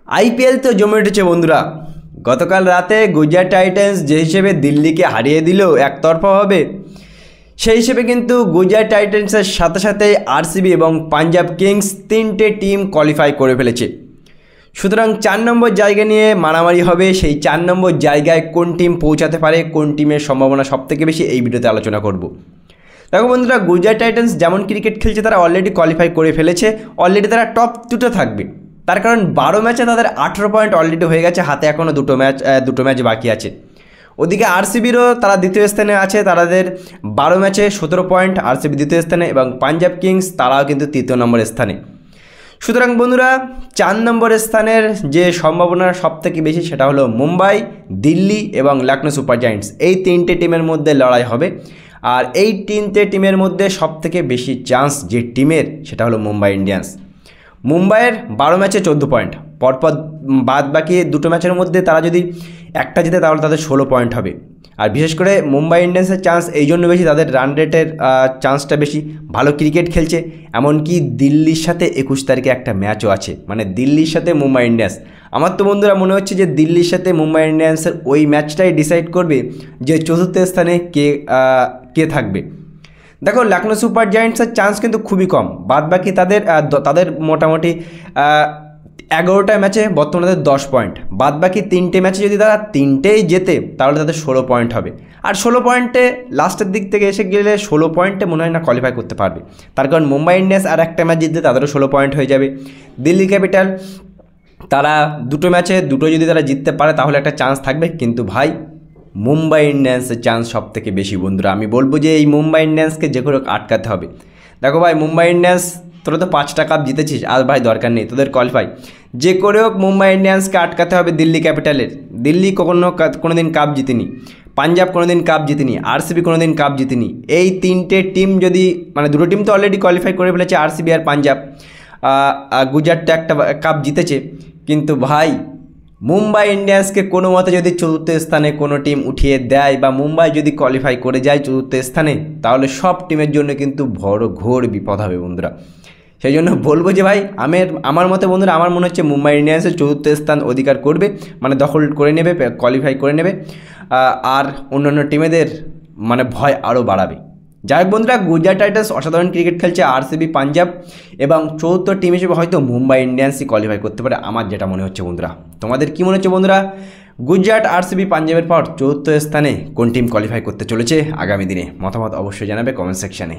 IPL তো জমে উঠেছে বন্ধুরা। গতকাল রাতে গুজরাট টাইটান্স যে হিসেবে দিল্লিকে হারিয়ে দিল একতরফাভাবে, সেই হিসেবে কিন্তু গুজরাট টাইটান্সের সাথে সাথে আরসিবি এবং পাঞ্জাব কিংস তিনটে টিম কোয়ালিফাই করে ফেলেছে। সুতরাং 4 নম্বর জায়গা নিয়ে মারামারি হবে। সেই 4 নম্বর জায়গায় কোন টিম পৌঁছাতে পারে, কোন টিমের সম্ভাবনা সবথেকে বেশি, এই ভিডিওতে আলোচনা করব। দেখো বন্ধুরা, গুজরাট টাইটান্স যেমন ক্রিকেট খেলছে তারা অলরেডি কোয়ালিফাই করে ফেলেছে, অলরেডি তারা টপ 2তে থাকবে। তার কারণ 12 ম্যাচে তাদের 18 পয়েন্ট অলরেডি হয়ে গেছে, হাতে এখনও দুটো ম্যাচ বাকি আছে। ওদিকে আরসিবিরও তারা দ্বিতীয় স্থানে আছে, তাদের 12 ম্যাচে 17 পয়েন্ট, আরসিবি দ্বিতীয় স্থানে, এবং পাঞ্জাব কিংস তারাও কিন্তু 3য় নম্বর স্থানে। সুতরাং বন্ধুরা, 4 নম্বর স্থানের যে সম্ভাবনা সবথেকে বেশি সেটা হলো মুম্বাই, দিল্লি এবং লখনৌ সুপার জায়ান্টস। এই তিনটে টিমের মধ্যে লড়াই হবে। আর এই তিনটে টিমের মধ্যে সবথেকে বেশি চান্স যে টিমের সেটা হলো মুম্বাই ইন্ডিয়ান্স। মুম্বাইয়ের 12 ম্যাচে 14 পয়েন্ট, পরপর বাদ বাকি দুটো ম্যাচের মধ্যে তারা যদি একটা জিতে তাহলে তাদের 16 পয়েন্ট হবে। আর বিশেষ করে মুম্বাই ইন্ডিয়ান্সের চান্স এই জন্য বেশি, তাদের রান রেটের চান্সটা বেশি, ভালো ক্রিকেট খেলছে। এমনকি দিল্লির সাথে 21 তারিখে একটা ম্যাচও আছে, মানে দিল্লির সাথে মুম্বাই ইন্ডিয়ান্স। আমার তো বন্ধুরা মনে হচ্ছে যে দিল্লির সাথে মুম্বাই ইন্ডিয়ান্সের ওই ম্যাচটাই ডিসাইড করবে যে 4র্থ স্থানে কে থাকবে। দেখো, লখনৌ সুপার জায়ান্টসের চান্স কিন্তু খুবই কম, বাদ বাকি তাদের মোটামুটি 11টা ম্যাচে বর্তমানে 10 পয়েন্ট, বাদ বাকি 3টে ম্যাচে যদি তারা 3টেই জেতে তাহলে তাদের 16 পয়েন্ট হবে। আর 16 পয়েন্টে লাস্টের দিক থেকে এসে গেলে 16 পয়েন্টে মনে হয় না কোয়ালিফাই করতে পারবে। তার কারণ মুম্বাই ইন্ডিয়ান্স আর একটা ম্যাচ জিততে তাদেরও 16 পয়েন্ট হয়ে যাবে। দিল্লি ক্যাপিটাল তারা দুটো ম্যাচে দুটো যদি তারা জিততে পারে তাহলে একটা চান্স থাকবে। কিন্তু ভাই, মুম্বাই ইন্ডিয়ান্সের চান্স সব থেকে বেশি বন্ধুরা। আমি বলবো যে এই মুম্বাই ইন্ডিয়ান্সকে যে করে আটকাতে হবে। দেখো ভাই, মুম্বাই ইন্ডিয়ান্স তোরা তো 5টা কাপ জিতেছিস, আর ভাই দরকার নেই তোদের কোয়ালিফাই, যে করে হোক মুম্বাই ইন্ডিয়ান্সকে আটকাতে হবে দিল্লি ক্যাপিটালের। দিল্লি কোনো দিন কাপ জিতেনি, পাঞ্জাব কোনো দিন কাপ জিতেনি, আরসিবি কোনো দিন কাপ জিতেনি। এই তিনটে টিম যদি, মানে দুটো টিম তো অলরেডি কোয়ালিফাই করে ফেলেছে, আরসিবি আর পাঞ্জাব। গুজরাটটা একটা কাপ জিতেছে। কিন্তু ভাই, মুম্বাই ইন্ডিয়ান্সকে কোনো মতে যদি 4র্থ স্থানে কোনো টিম উঠিয়ে দেয় বা মুম্বাই যদি কোয়ালিফাই করে যায় 4র্থ স্থানে, তাহলে সব টিমের জন্য কিন্তু বড় ঘোর বিপদ হবে বন্ধুরা। সেই জন্য বলবো যে ভাই, আমার মতে বন্ধুরা, আমার মনে হচ্ছে মুম্বাই ইন্ডিয়ান্সের 4র্থ স্থান অধিকার করবে, মানে দখল করে নেবে, কোয়ালিফাই করে নেবে। আর অন্যান্য টিমেদের মানে ভয় আরও বাড়াবে। যাই হোক বন্ধুরা, গুজরাট টাইটান্স অসাধারণ ক্রিকেট খেলছে, আরসিবি, পাঞ্জাব এবং 4র্থ টিম হিসেবে হয়তো মুম্বাই ইন্ডিয়ান্সই কোয়ালিফাই করতে পারে, আমার যেটা মনে হচ্ছে বন্ধুরা। তোমাদের কি মনে হচ্ছে বন্ধুরা? গুজরাট, আরসিবি, পাঞ্জাবের পর 4র্থ স্থানে কোন টিম কোয়ালিফাই করতে চলেছে আগামী দিনে? মতামত অবশ্যই জানাবে কমেন্ট সেকশানে।